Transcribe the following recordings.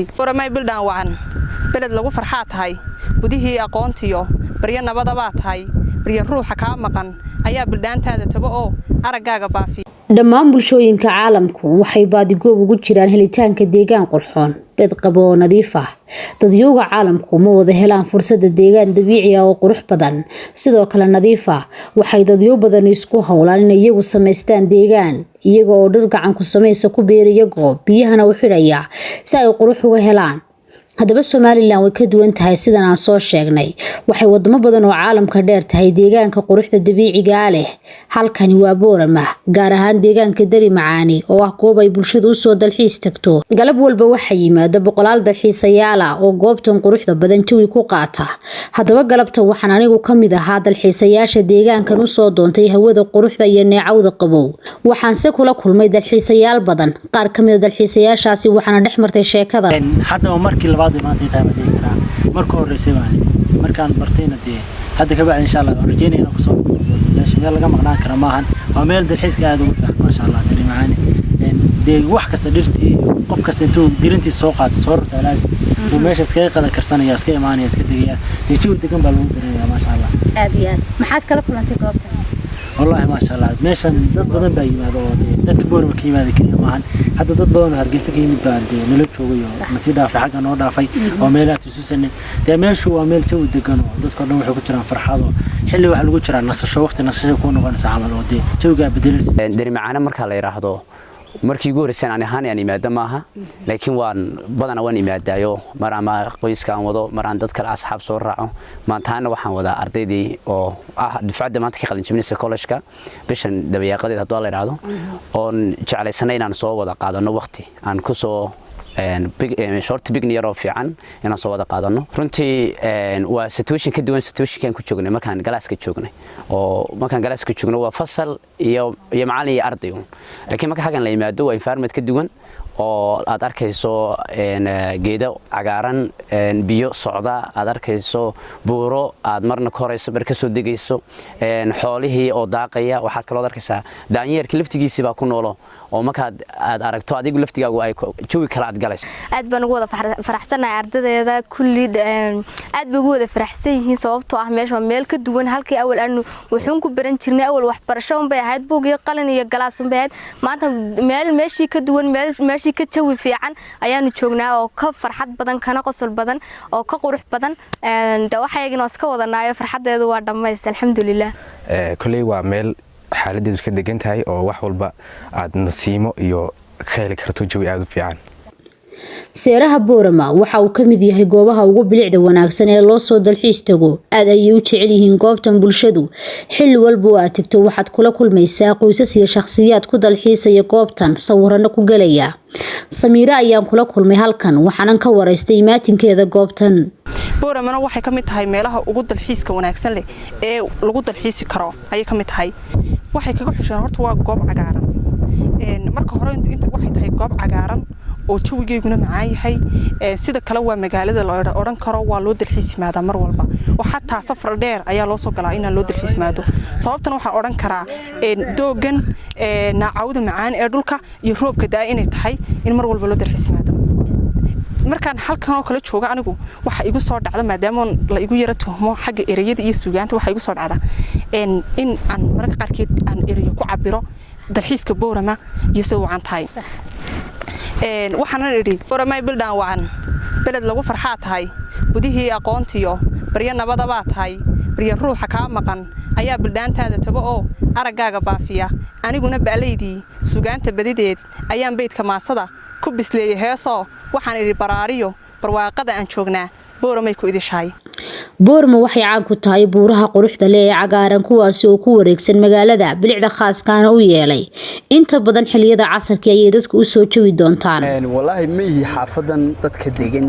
Boorama bildan wacan beled lagu farxaa tahay budihii aqoontiyo bariya nabada baa tahay bariya ruuxa ka maqan ayaa bildaantaada tabo oo aragaaga baafi dhammaan bulshooyinka caalamku waxay baadigoob ugu jiraan helitaanka deegaan qurxoon bed qabo oo nadiif ah dadyooga caalamku ma wada helaan fursada deegaan dabiici ah oo qurux badan sidoo kale nadiif ah waxay dadyo badan isku hawlaan in iyagu sameystaan deegaan iyaga oo dhir gacan ku sameysa ku beeriyo goob biyahana u xidhaya si ay qurux uga helaan haddaba Somaliland way ka duwan tahay sidan aan soo sheegnay waxay wadamo badan oo caalamka dheer tahay deegaanka quruxda dabiiciga ah leh halkani waa Boorama gaar ahaan deegaanka dari macaani oo ah goob ay bulshadu u soo dalxiis tagto galab walba waxa yimaada boqolaal dalxiisayaal ah oo goobtan quruxda badan jawi ku qaata haddaba galabta waxaan anigu kamid ahaa dalxiisayaasha deegaankan u soo doontay hawada quruxda iyo neecawda qabow waxaan se kula kulmay dalxiisayaal badan qaar kamid dalxiisayaashaasi waxaana dhex martay sheekada hadda markii maanta inta ma deegi karaa marka horeysay markaan bartayna hadda ka bacdi insha Allah rajeynayna ku soo meel laga maqnaan kara maahan waa meel dalxiiska aad ugu fiican ma sha Allah dari macaani wax kasta dhirtii qof kasta intuu dirintii soo qaato soo rartaalaadis oo meesha iska qada karsanaya iska imaanaya iska degaya dejiyo degan baa lagu dareeyaa ma sha Allah aad iyo aad maxaad kala kulantay goobta والله ما شاء الله ماشان dad badan baa yimaado dadka Boorama ka yimaado kaliya maahan hadda dad badan oo Hargeysa ka yimid baa nala joogayo ma sii dhaafay xagga noo dhaafay oo meelaha tususanay meeshu waa meel jawi degan oo dadka dhan waxay ku jiraan farxado xilli waxa lagu jiraa nasasho waqti nasasho ku noqonaysa camal oo jawiga bedelaysa dari macaana marka la yiraahdo markii ugu horeysay aan ahaan imaada maaha laakiin waan badan waan imaadayo mar ama qoyska aan wado mar aan dad kale asxaab soo raaco maantaana waxaan wadaa ardaydii oo dufcada maanta ka qalin jabinaysa college-ka bishan dabayaaqadeed hadoo la yiraahdo oo jeclaysanay inaan soo wada qaadano waqti aan ku soo short big near of fiican inaan soo wada qaadano runtii waa situation ka duwan situation ku joognay markaan galaaska joognay oo markaan galaaska joogno waa fasal iyo macallin iyo arday laakiin marka xagan la yimaado waa environment ka duwan oo aad arkayso geedo cagaaran biyo socda aad arkayso buuro aad marna korayso bar ka soo degayso xoolihii oo daaqaya waxaad kala arkaysaa daanyeerka laftigiisa baa ku noolo oo marka aad aragto adigu laftigaagu ay jawi kala aad galayso aad baan ugu wada faraxsanahay ardadeeda kulli aad baan ugu wada faraxsan yihiin sababtoo ah meesha meel ka duwan halkii awal aanu wuxuun ku baran jirnay awal waxbarasho bay ahayd buug iyo qalin iyo galaas bay ahayd maanta meeshii ka duwan meeshii ka jawi fiican ayaanu joognaa oo ka farxad badan kana qosol badan oo ka qurux badan waxayagina iska wadanaayo farxadeedu waa dhameys alxamdulillah kulli waa meel xaaladeedu iska degan tahay oo wax walba aad nasiimo iyo ka heli karto jawi aad u fiican seeraha Boorama waxa uu kamid yahay goobaha ugu bilicda wanaagsan ee loo soo dalxiis tago aad ay u jecel yihiin goobtan bulshadu xilli walba aad tagto waxaad kula kulmaysaa qoysas iyo shakhsiyaad ku dalxiisaya goobtan sawirana ku galaya Samiira ayaan kula kulmay halkan waxaan ka wareystay maatinkeeda goobtan Boorama waxay kamid tahay meelaha ugu dalxiiska wanaagsan leh ee lagu dalxiisi karo ayay kamid tahay waxay kaga xushaan horta waa goob cagaaran marka hore inta waxay tahay goob cagaaran oo jawigeeguna macaan yahay sida kale waa magaalada la oran karo waa loo dalxiis yimaada mar walba oo xataa safar dheer ayaa loo soo galaa in loo dalxiis yimaado sababtana waxa oran karaa doogan naacawda macaan ee dhulka iyo roobka daa inay tahay in mar walba loo dalxiis yimaado markaan halkan oo kala jooga anigu waxa igu soo dhacda maadaama la igu yara tuhmo xagga ereyada iyo suugaanta waxa igu soo dhacda in aan marka qaarkeed aan ereyo ku cabiro dalxiiska Boorama iyo soo wacan tahay waxaan idhi Boorama bildan wacan beled lagu farxaa tahay budihii aqoontiyo bariya nabada baa tahay bariya ruuxa ka maqan ayaa bildaantaada tabo oo aragaaga baafiya aniguna baaleydii suugaanta badideed ayaan beedka maasada ku bisleeyay heeso waxaan idhi baraariyo barwaaqada aan joognaa Boorama ku idishay Boorama waxay caan ku tahay buuraha quruxda leh ee cagaaran kuwaas oo ku wareegsan magaalada bilicda khaaskaana u yeelay inta badan xilliyada casarka ay dadku u soo jawi doontaan wallahi meeyi xaafadan dadka degan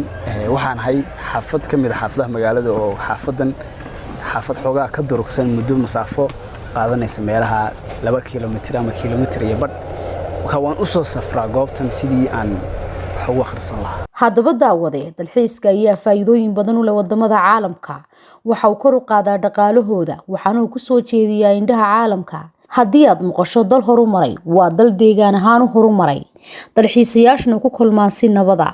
waxaan hay xaafad kamid ah xaafadaha magaalada oo xaafad xoogaa ka durugsan muddo masaafo qaadanaysa meelaha 2 kiiloomitir ama kiiloomitir iyo badh waxa waan u soo safraa goobtan sidii aan wax u akhrisan lahaa haddaba daawade dalxiiska ayaa faa'iidooyin badan u leh wadamada caalamka waxa uu kor u qaadaa dhaqaalahooda waxaana uu ku soo jeediyaa indhaha caalamka haddii aad maqasho dal horumaray waa dal deegaan ahaan u horumaray dalxiisayaashuna ku kulmaan si nabada